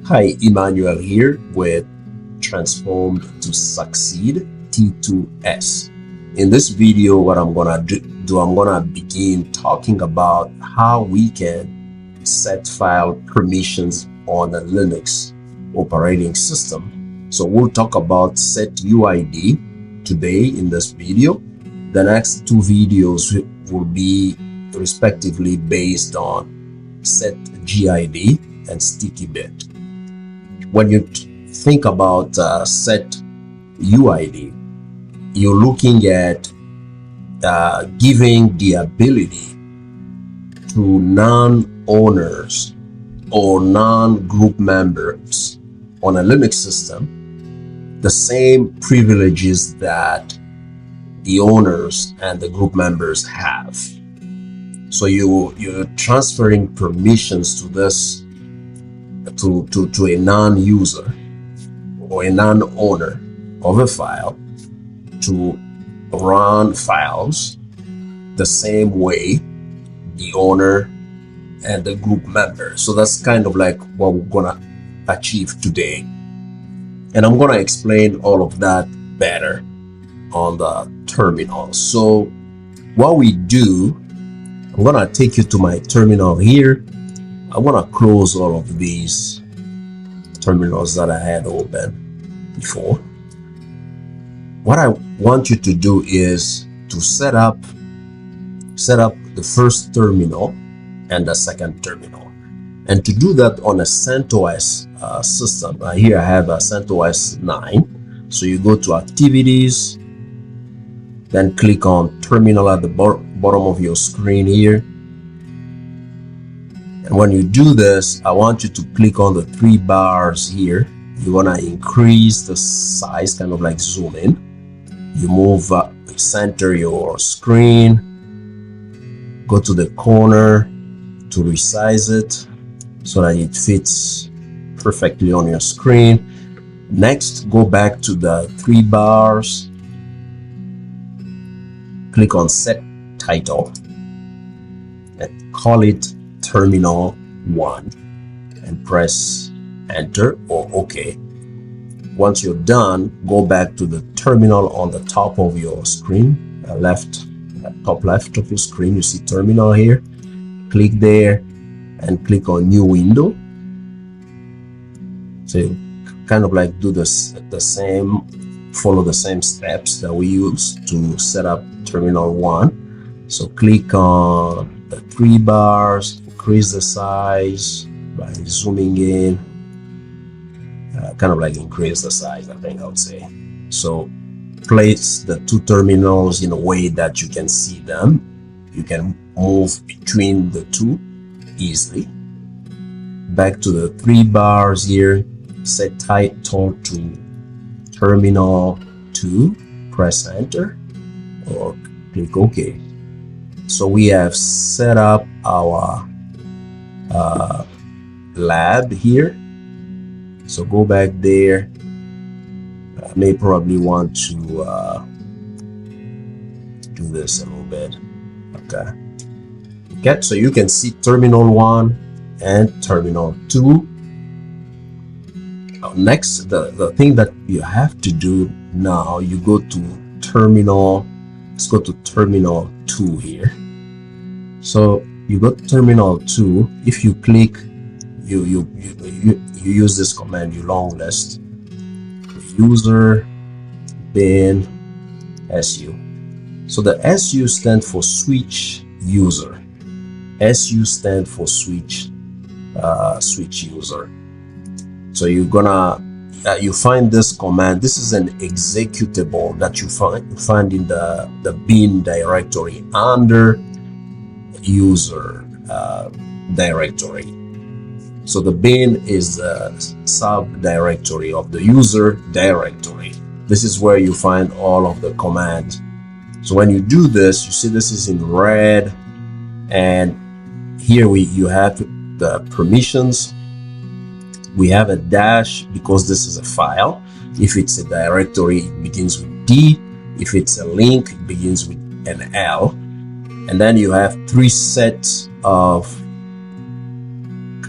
Hi, Emmanuel here with Transformed to Succeed T2S. In this video, what I'm gonna do, I'm gonna begin talking about how we can set file permissions on a Linux operating system. So we'll talk about SETUID today in this video. The next two videos will be respectively based on setGID and StickyBit. When you think about SETUID, you're looking at giving the ability to non-owners or non-group members on a Linux system the same privileges that the owners and the group members have. So you're transferring permissions to this to a non-user or a non-owner of a file to run files the same way the owner and the group member. So that's kind of like what we're gonna achieve today, and I'm gonna explain all of that better on the terminal. So what we do, I'm gonna take you to my terminal here. I want to close all of these terminals that I had open before. What I want you to do is to set up the first terminal and the second terminal. And to do that on a CentOS system, here I have a CentOS 9. So you go to Activities, then click on Terminal at the bottom of your screen here. And when you do this, I want you to click on the three bars here. You want to increase the size, kind of like zoom in. You move, center your screen, go to the corner to resize it so that it fits perfectly on your screen. Next, go back to the three bars, click on Set Title and call it Terminal 1 and press Enter or OK. Once you're done, go back to the terminal on the top of your screen, top left of your screen. You see Terminal here. Click there and click on New Window. So you kind of like do this follow the same steps that we use to set up Terminal 1. So click on the three bars, increase the size by zooming in, kind of like increase the size, I think I would say. So place the two terminals in a way that you can see them. You can move between the two easily. Back to the three bars here, set title to Terminal 2, press Enter or click OK. So we have set up our lab here. So go back there. I may probably want to do this a little bit. Okay. So you can see Terminal 1 and Terminal 2. Now, next, the thing that you have to do now, you go to Terminal. Let's go to Terminal 2 here. So you go to Terminal 2. If you click, you use this command, you long list user bin su. So the su stands for switch user. Su stands for switch user. So you're gonna you find this command. This is an executable that you find in the bin directory under user directory. So the bin is the subdirectory of the user directory. This is where you find all of the commands. So when you do this, you see this is in red, and here you have the permissions. We have a dash because this is a file. If it's a directory, it begins with D. If it's a link, it begins with an L. And then you have three sets of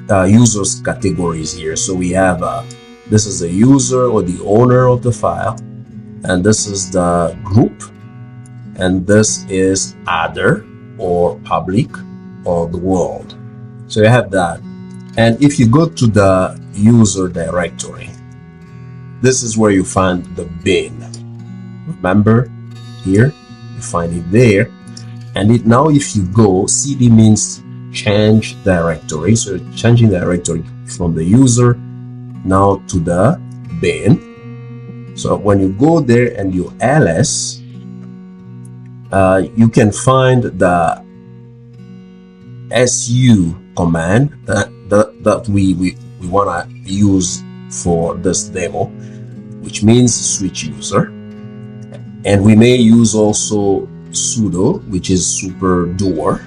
users categories here. So we have this is the user or the owner of the file, and this is the group, and this is other or public or the world. So you have that. And if you go to the user directory, this is where you find the bin. Remember here, you find it there. And now if you go, cd means change directory. So you're changing the directory from the user now to the bin. So when you go there and you ls, you can find the su command that we want to use for this demo, which means switch user. And we may use also sudo, which is super doer,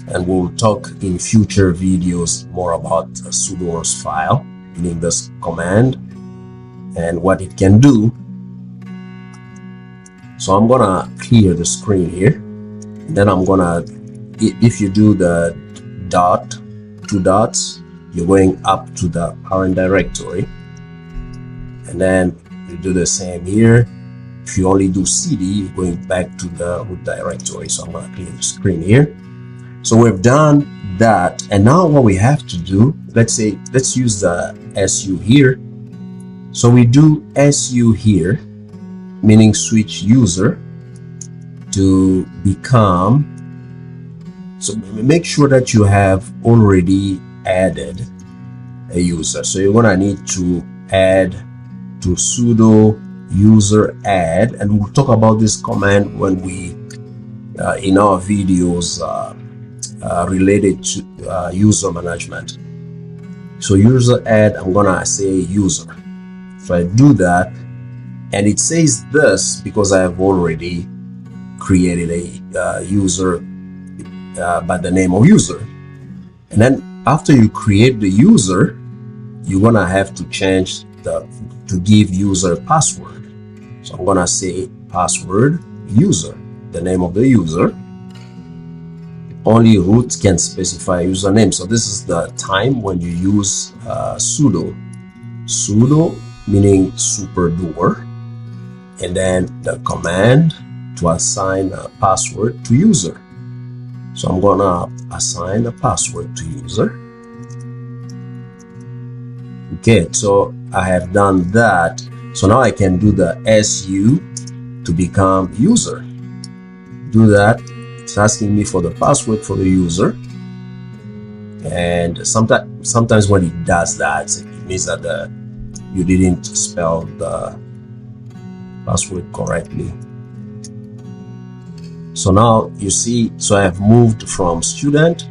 and we'll talk in future videos more about sudoers file, meaning this command and what it can do. So I'm gonna clear the screen here, and then I'm gonna, if you do the two dots, you're going up to the parent directory, and then you do the same here. If you only do cd, you're going back to the root directory. So I'm gonna clear the screen here. So we've done that, and now what we have to do, let's use the su here. So we do su here, meaning switch user to become, so make sure that you have already added a user. So you're gonna need to add to sudo user add, and we'll talk about this command when we in our videos related to user management. So user add, I'm gonna say user. So I do that, and it says this because I have already created a user by the name of user. And then after you create the user, you're gonna have to change to give user password. So I'm gonna say password user, the name of the user. Only root can specify username. So this is the time when you use sudo. Sudo meaning super doer, and then the command to assign a password to user. So I'm gonna assign a password to user. Okay, so I have done that. So now I can do the su to become user. Do that. It's asking me for the password for the user, and sometimes when it does that, it means that you didn't spell the password correctly. So now you see, so I have moved from student.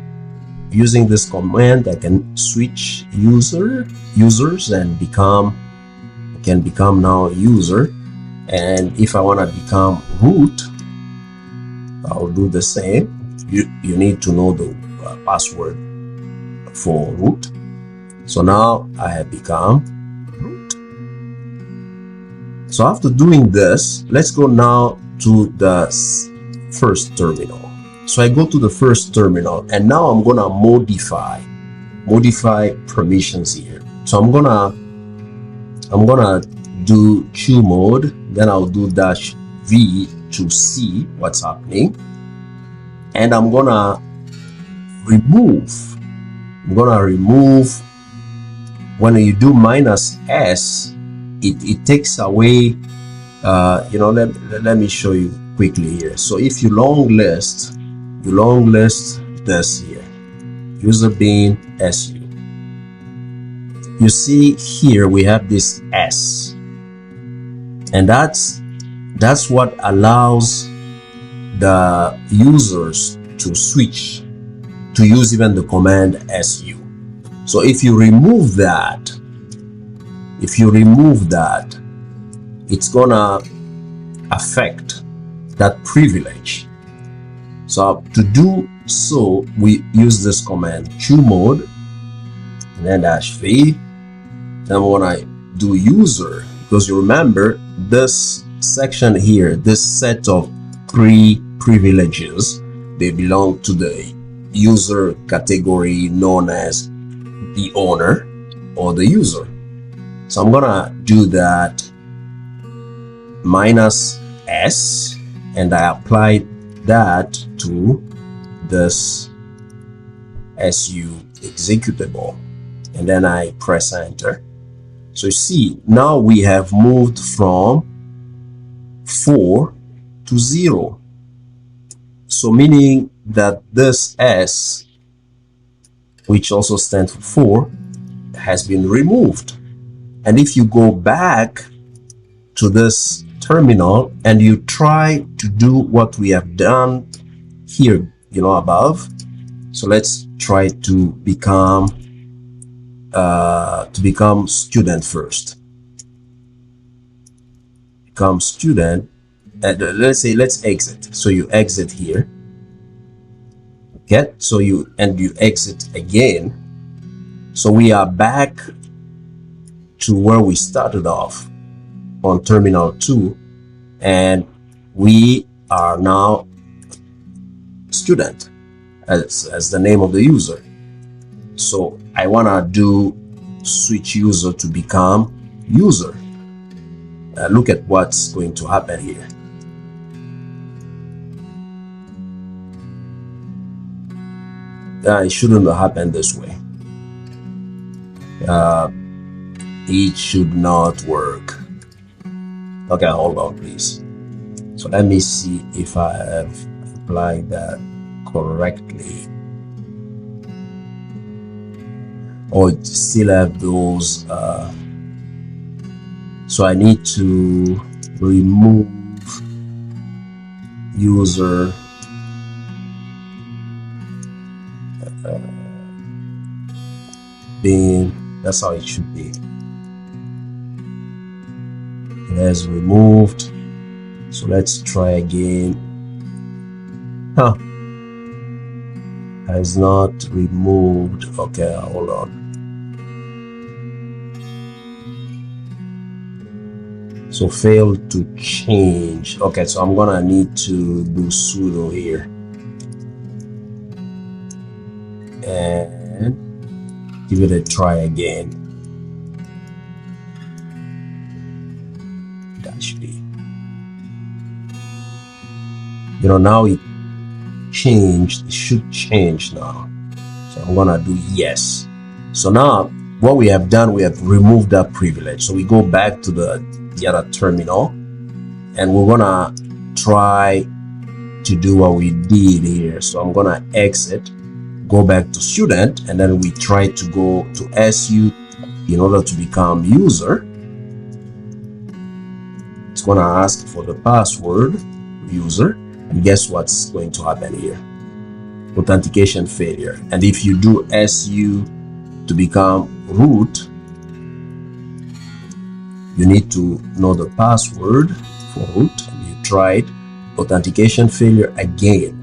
Using this command, I can switch users and can become now user. And if I want to become root, I'll do the same. You need to know the password for root. So now I have become root. So after doing this, let's go now to the first terminal. So I go to the first terminal, and now I'm gonna modify permissions here. So I'm gonna do chmod, then I'll do -v to see what's happening, and I'm gonna remove when you do -s, it takes away let me show you quickly here. So if you long list this here, user bin su, you see here we have this s, and that's what allows the users to switch to use even the command su. So if you remove that, it's gonna affect that privilege. So to do so, we use this command chmod and then -v. Then when I do user, because you remember this section here, this set of 3 privileges, they belong to the user category known as the owner or the user. So I'm gonna do that -s, and I apply that to this SU executable, and then I press enter. So you see, now we have moved from 4 to 0. So meaning that this S, which also stands for 4, has been removed. And if you go back to this terminal and you try to do what we have done here, above. So let's try to become student first. Become student. Let's exit. So you exit here. Okay, so you exit again. So we are back to where we started off on terminal 2, and we are now student as the name of the user. So I want to do switch user to become user. Look at what's going to happen here. It shouldn't happen this way. It should not work. Okay, hold on please. So let me see if I have applied that correctly. Or still have those. So I need to remove user being. That's how it should be. It has removed. So let's try again. Has not removed. Okay, hold on. So failed to change. Okay, so I'm gonna need to do sudo here and give it a try again. Now it changed. It should change now. So I'm gonna do yes. So now what we have done, we have removed that privilege. So we go back to the other terminal, and we're gonna try to do what we did here. So I'm gonna exit, go back to student, and then we try to go to SU in order to become user. It's gonna ask for the password user. And guess what's going to happen here? Authentication failure. And if you do SU to become root, you need to know the password for root, and you tried authentication failure again.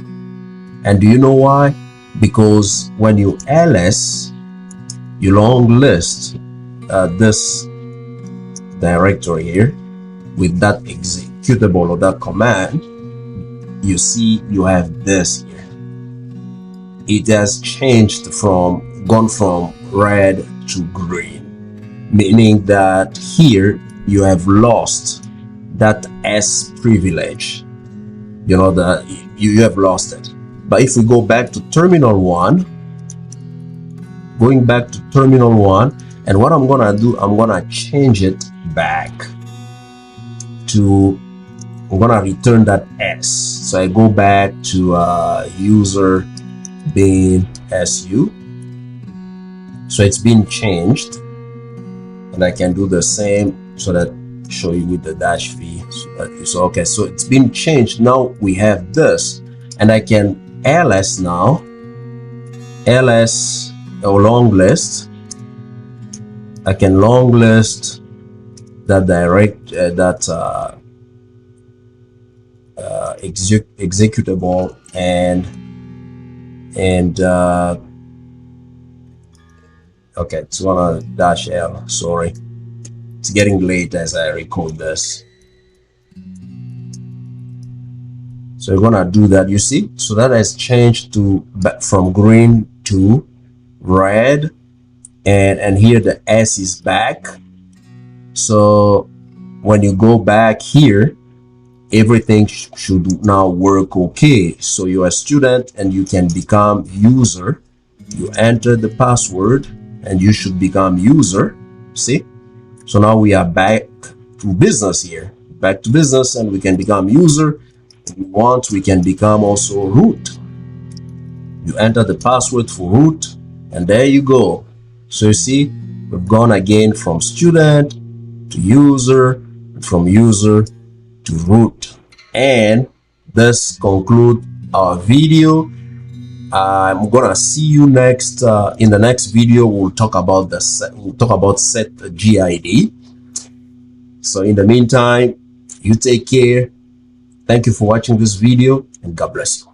And do you know why? Because when you ls, you long list this directory here with that executable or that command. You see, you have this here. It has gone from red to green, meaning that here you have lost that S privilege. You have lost it. But if we go back to terminal 1, going back to terminal 1, and what I'm gonna do, I'm gonna change it back to, I'm gonna return that S. So I go back to user being SU. So it's been changed, and I can do the same so that show you with the -v. So okay, so it's been changed. Now we have this, and I can ls now, ls or long list. I can long list that executable and okay, it's gonna -l. Sorry, it's getting late as I record this. So we're gonna do that. You see, so that has changed to from green to red, and here the S is back. So when you go back here, everything should now work okay. So you're a student and you can become user. You enter the password and you should become user. See? So now we are back to business here. Back to business, and we can become user. If we want, we can become also root. You enter the password for root, and there you go. So you see, we've gone again from student to user, from user to root. And this concludes our video. I'm gonna see you next in the next video. We'll talk about SETUID. So in the meantime, you take care. Thank you for watching this video, and God bless you.